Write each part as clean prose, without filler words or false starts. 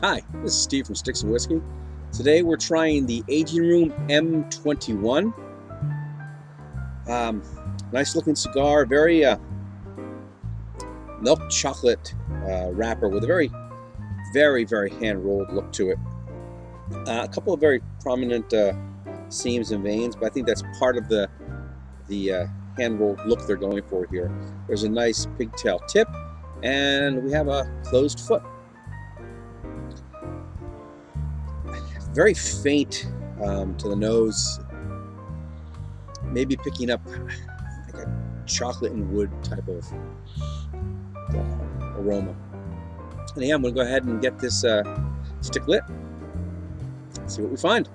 Hi, this is Steve from Sticks and Whiskey. Today we're trying the Aging Room M21. Nice looking cigar, very milk chocolate wrapper with a very hand rolled look to it. A couple of very prominent seams and veins, but I think that's part of the hand rolled look they're going for here. There's a nice pigtail tip, and we have a closed foot. Very faint to the nose, maybe picking up like a chocolate and wood type of aroma. And yeah, I'm going to go ahead and get this stick lit, see what we find.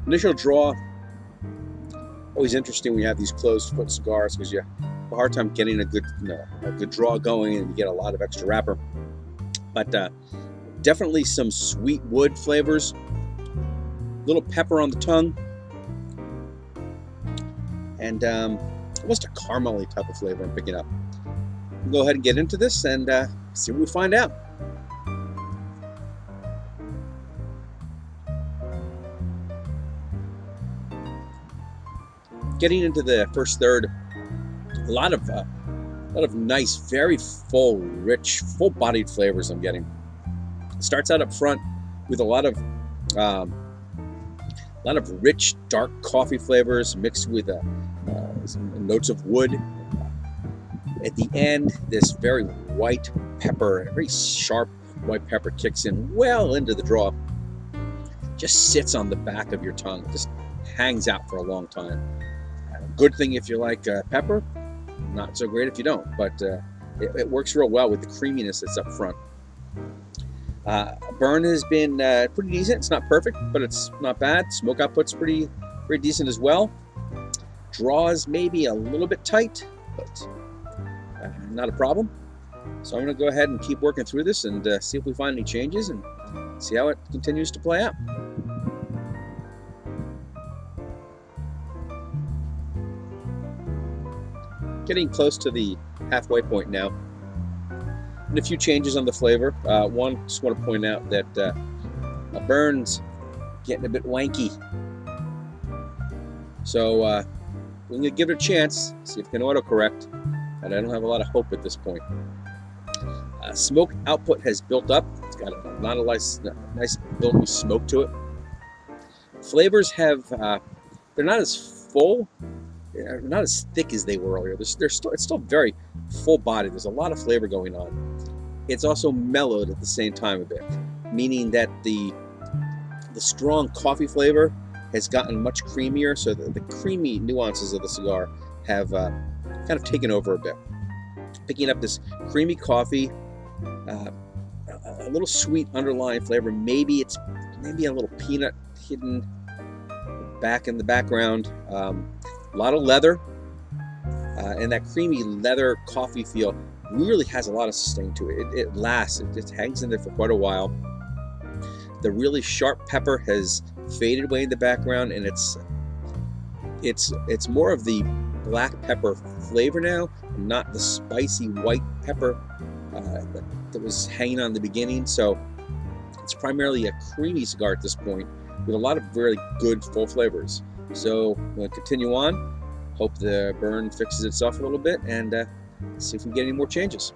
Initial draw, always interesting when you have these closed foot cigars because you have a hard time getting a good draw going, and you get a lot of extra wrapper. But definitely some sweet wood flavors, a little pepper on the tongue, and almost a caramely type of flavor I'm picking up. We'll go ahead and get into this and see what we find out. Getting into the first third, a lot of nice, very full, rich, full-bodied flavors I'm getting. It starts out up front with a lot of rich, dark coffee flavors mixed with some notes of wood. At the end, this very white pepper, very sharp white pepper kicks in well into the draw. Just sits on the back of your tongue, just hangs out for a long time. Good thing if you like pepper, not so great if you don't, but it works real well with the creaminess that's up front. Burn has been pretty decent. It's not perfect, but it's not bad. Smoke output's pretty decent as well. Draws maybe a little bit tight, but not a problem. So I'm going to go ahead and keep working through this and see if we find any changes and see how it continues to play out. Getting close to the halfway point now, and a few changes on the flavor. One, just want to point out that a burn's getting a bit wanky, so we're going to give it a chance, see if it can autocorrect, but I don't have a lot of hope at this point. Smoke output has built up. It's got a lot of nice built smoke to it. Flavors have, they're not as full, they're not as thick as they were earlier. It's still very full bodied. There's a lot of flavor going on. It's also mellowed at the same time a bit, meaning that the strong coffee flavor has gotten much creamier, so the creamy nuances of the cigar have kind of taken over a bit. Picking up this creamy coffee, a little sweet underlying flavor. Maybe a little peanut hidden back in the background. A lot of leather, and that creamy leather coffee feel really has a lot of sustain to it. It lasts. It just hangs in there for quite a while. The really sharp pepper has faded away in the background, and it's more of the black pepper flavor now, not the spicy white pepper that was hanging on in the beginning. So it's primarily a creamy cigar at this point with a lot of really good full flavors. So I'm going to continue on, hope the burn fixes itself a little bit, and see if we can get any more changes.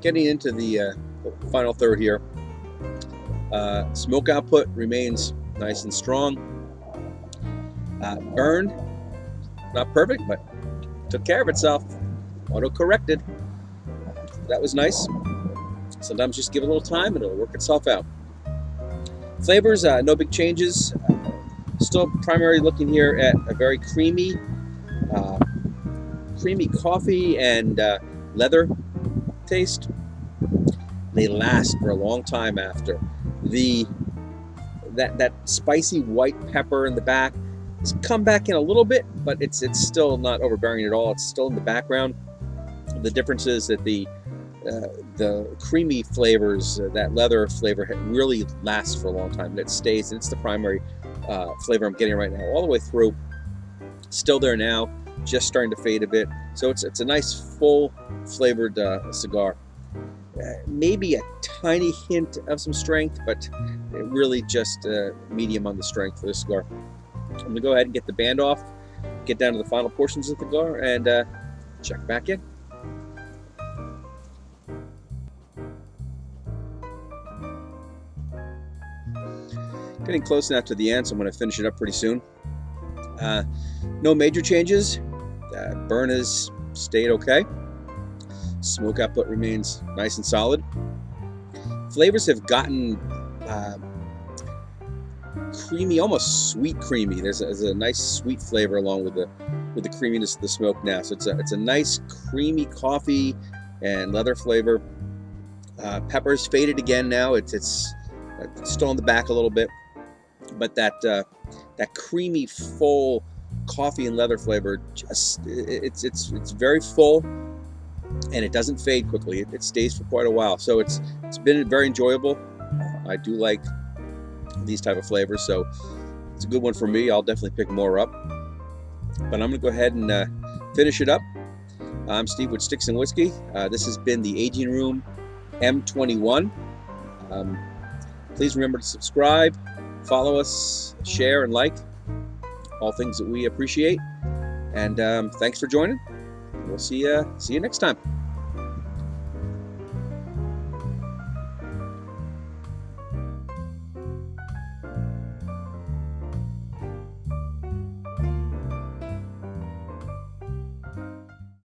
Getting into the final third here. Smoke output remains nice and strong. Burn, not perfect, but took care of itself. Auto-corrected. That was nice. Sometimes just give it a little time and it'll work itself out. Flavors, no big changes. Still primarily looking here at a very creamy coffee and leather taste. They last for a long time after. That spicy white pepper in the back has come back in a little bit, but it's still not overbearing at all. It's still in the background. The difference is that the the creamy flavors, that leather flavor really lasts for a long time, and it stays, and it's the primary flavor I'm getting right now all the way through. Still there now, just starting to fade a bit. So it's a nice full flavored cigar. Maybe a tiny hint of some strength, but really just medium on the strength for this cigar. I'm gonna go ahead and get the band off, get down to the final portions of the cigar, and check back in. Getting close now to the end, so I'm going to finish it up pretty soon. No major changes. Burn has stayed okay. Smoke output remains nice and solid. Flavors have gotten creamy, almost sweet creamy. There's a nice sweet flavor along with the creaminess of the smoke now. So it's a nice creamy coffee and leather flavor. Pepper's faded again now. It's still on the back a little bit, but that creamy, full coffee and leather flavor, just it's very full, and it doesn't fade quickly. It stays for quite a while. So it's been very enjoyable. I do like these type of flavors, so it's a good one for me. I'll definitely pick more up. But I'm gonna go ahead and finish it up. I'm Steve with Sticks and Whiskey. This has been the Aging Room M21. Please remember to subscribe, follow us, share, and like. All things that we appreciate. And thanks for joining. We'll see you next time.